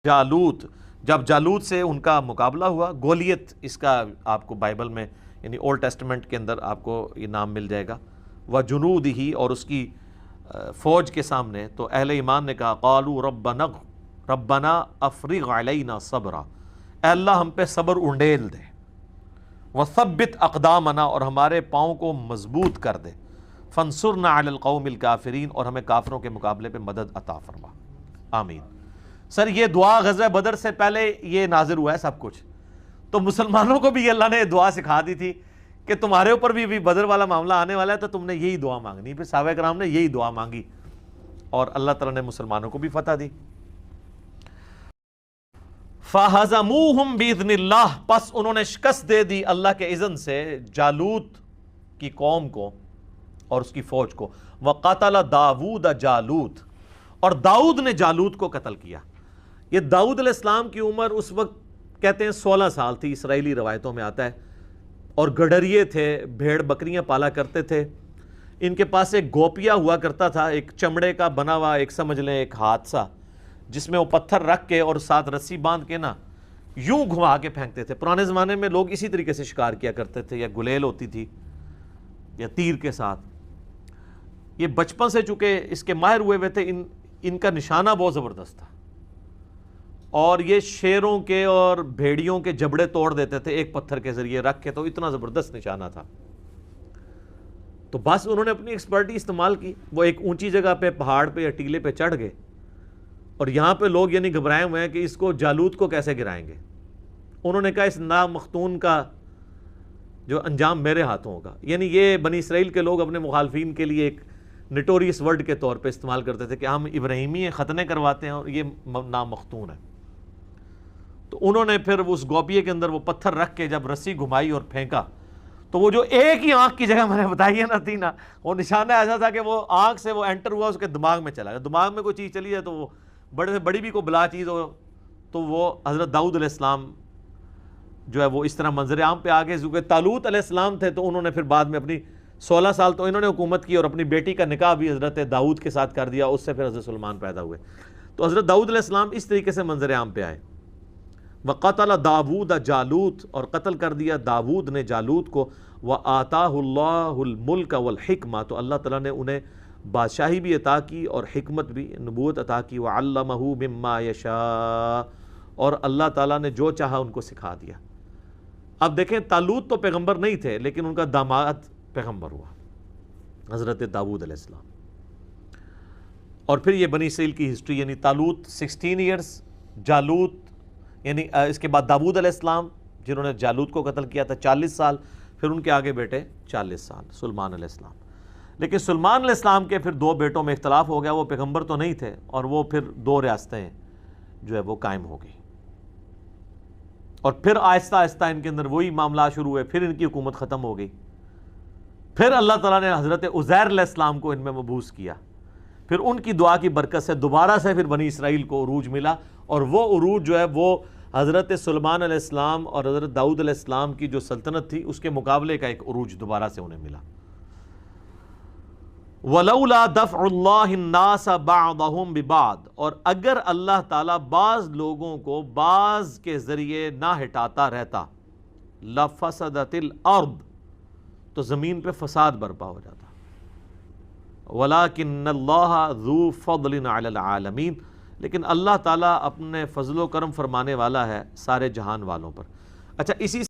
جالوت، جب جالوت سے ان کا مقابلہ ہوا، گولیت اس کا آپ کو بائبل میں یعنی اولڈ ٹیسٹمنٹ کے اندر آپ کو یہ نام مل جائے گا، وجنودہ، اور اس کی فوج کے سامنے، تو اہل ایمان نے کہا قالوا ربنا افرغ علینا صبرا، اے اللہ ہم پہ صبر انڈیل دے، وثبت اقدامنا، اور ہمارے پاؤں کو مضبوط کر دے، فانصرنا علی القوم الکافرین، اور ہمیں کافروں کے مقابلے پہ مدد عطا فرما، آمین۔ سر یہ دعا غزوہ بدر سے پہلے یہ نازل ہوا ہے سب کچھ، تو مسلمانوں کو بھی اللہ نے دعا سکھا دی تھی کہ تمہارے اوپر بھی بدر والا معاملہ آنے والا ہے تو تم نے یہی دعا مانگنی، پھر صحابہ کرام نے یہی دعا مانگی اور اللہ تعالیٰ نے مسلمانوں کو بھی فتح دی۔ فَهَزَمُوهُمْ بِإِذْنِ اللَّهِ، پس انہوں نے شکست دے دی اللہ کے اذن سے جالوت کی قوم کو اور اس کی فوج کو۔ وَقَتَلَ داود جالوت، اور داؤد نے جالوت کو قتل کیا۔ یہ داؤد علیہ السلام کی عمر اس وقت کہتے ہیں 16 سال تھی، اسرائیلی روایتوں میں آتا ہے، اور گڈریے تھے، بھیڑ بکریاں پالا کرتے تھے۔ ان کے پاس ایک گوپیا ہوا کرتا تھا، ایک چمڑے کا بنا ہوا، ایک سمجھ لیں ایک ہاتھ سا، جس میں وہ پتھر رکھ کے اور ساتھ رسی باندھ کے نا یوں گھما کے پھینکتے تھے۔ پرانے زمانے میں لوگ اسی طریقے سے شکار کیا کرتے تھے، یا گلیل ہوتی تھی یا تیر کے ساتھ۔ یہ بچپن سے چونکہ اس کے ماہر ہوئے ہوئے تھے، ان کا نشانہ بہت زبردست تھا، اور یہ شیروں کے اور بھیڑیوں کے جبڑے توڑ دیتے تھے ایک پتھر کے ذریعے رکھ کے، تو اتنا زبردست نشانہ تھا۔ تو بس انہوں نے اپنی ایکسپرٹی استعمال کی، وہ ایک اونچی جگہ پہ، پہاڑ پہ یا ٹیلے پہ چڑھ گئے، اور یہاں پہ لوگ یعنی گھبرائے ہوئے ہیں کہ اس کو جالوت کو کیسے گرائیں گے۔ انہوں نے کہا اس نامختون کا جو انجام میرے ہاتھوں ہوگا۔ یعنی یہ بنی اسرائیل کے لوگ اپنے مخالفین کے لیے ایک نٹوریس ورڈ کے طور پہ استعمال کرتے تھے کہ ہم ابراہیمی ہیں، ختنے کرواتے ہیں، اور یہ نامختون ہے۔ تو انہوں نے پھر اس گوپیے کے اندر وہ پتھر رکھ کے جب رسی گھمائی اور پھینکا، تو وہ جو ایک ہی آنکھ کی جگہ میں نے بتائی ہے نا تھی نا، وہ نشانہ ایسا تھا کہ وہ آنکھ سے وہ انٹر ہوا، اس کے دماغ میں چلا گیا۔ دماغ میں کوئی چیز چلی جائے تو وہ بڑے سے بڑی بھی کوئی بلا چیز ہو تو وہ حضرت داؤد علیہ السلام جو ہے وہ اس طرح منظر عام پہ آگے، کیونکہ طالوت علیہ السلام تھے تو انہوں نے پھر بعد میں اپنی 16 سال تو انہوں نے حکومت کی، اور اپنی بیٹی کا نکاح بھی حضرت داؤد کے ساتھ کر دیا، اس سے پھر حضرت سلیمان پیدا ہوئے۔ تو حضرت داؤد علیہ السلام اس طریقے سے منظر عام پہ آئے۔ وَقَتَلَ داود جالوت، اور قتل کر دیا داود نے جالوت کو۔ وَآتَاهُ اللَّهُ الْمُلْكَ وَالْحِكْمَةَ، تو اللہ تعالیٰ نے انہیں بادشاہی بھی عطا کی اور حکمت بھی، نبوت عطا کی۔ وَعَلَّمَهُ مِمَّا يَشَاءُ، اور اللہ تعالیٰ نے جو چاہا ان کو سکھا دیا۔ اب دیکھیں طالوت تو پیغمبر نہیں تھے، لیکن ان کا داماد پیغمبر ہوا حضرت داؤد علیہ السلام۔ اور پھر یہ بنی اسرائیل کی ہسٹری، یعنی طالوت 16 ایئرز، جالوت یعنی اس کے بعد داؤد علیہ السلام جنہوں نے جالوت کو قتل کیا تھا 40 سال، پھر ان کے آگے بیٹے 40 سال، سلیمان علیہ السلام۔ لیکن سلیمان علیہ السلام کے پھر 2 بیٹوں میں اختلاف ہو گیا، وہ پیغمبر تو نہیں تھے، اور وہ پھر 2 ریاستیں جو ہے وہ قائم ہو گئی، اور پھر آہستہ آہستہ ان کے اندر وہی معاملات شروع ہوئے، پھر ان کی حکومت ختم ہو گئی۔ پھر اللہ تعالیٰ نے حضرت عزیر علیہ السلام کو ان میں مبعوث کیا، پھر ان کی دعا کی برکت سے دوبارہ سے پھر بنی اسرائیل کو عروج ملا، اور وہ عروج جو ہے وہ حضرت سلیمان علیہ السلام اور حضرت داؤد علیہ السلام کی جو سلطنت تھی اس کے مقابلے کا ایک عروج دوبارہ سے انہیں ملا۔ وَلَوْلَا دَفْعُ اللَّهِ النَّاسَ بَعْضَهُمْ بِبَعْضٍ، اور اگر اللہ تعالیٰ بعض لوگوں کو بعض کے ذریعے نہ ہٹاتا رہتا، لَفَسَدَتِ الْأَرْض، تو زمین پہ فساد برپا ہو جاتا۔ وَلَكِنَّ اللَّهَ ذُو فَضْلٍ عَلَى الْعَالَمِينَ، لیکن اللہ تعالیٰ اپنے فضل و کرم فرمانے والا ہے سارے جہان والوں پر۔ اچھا، اسی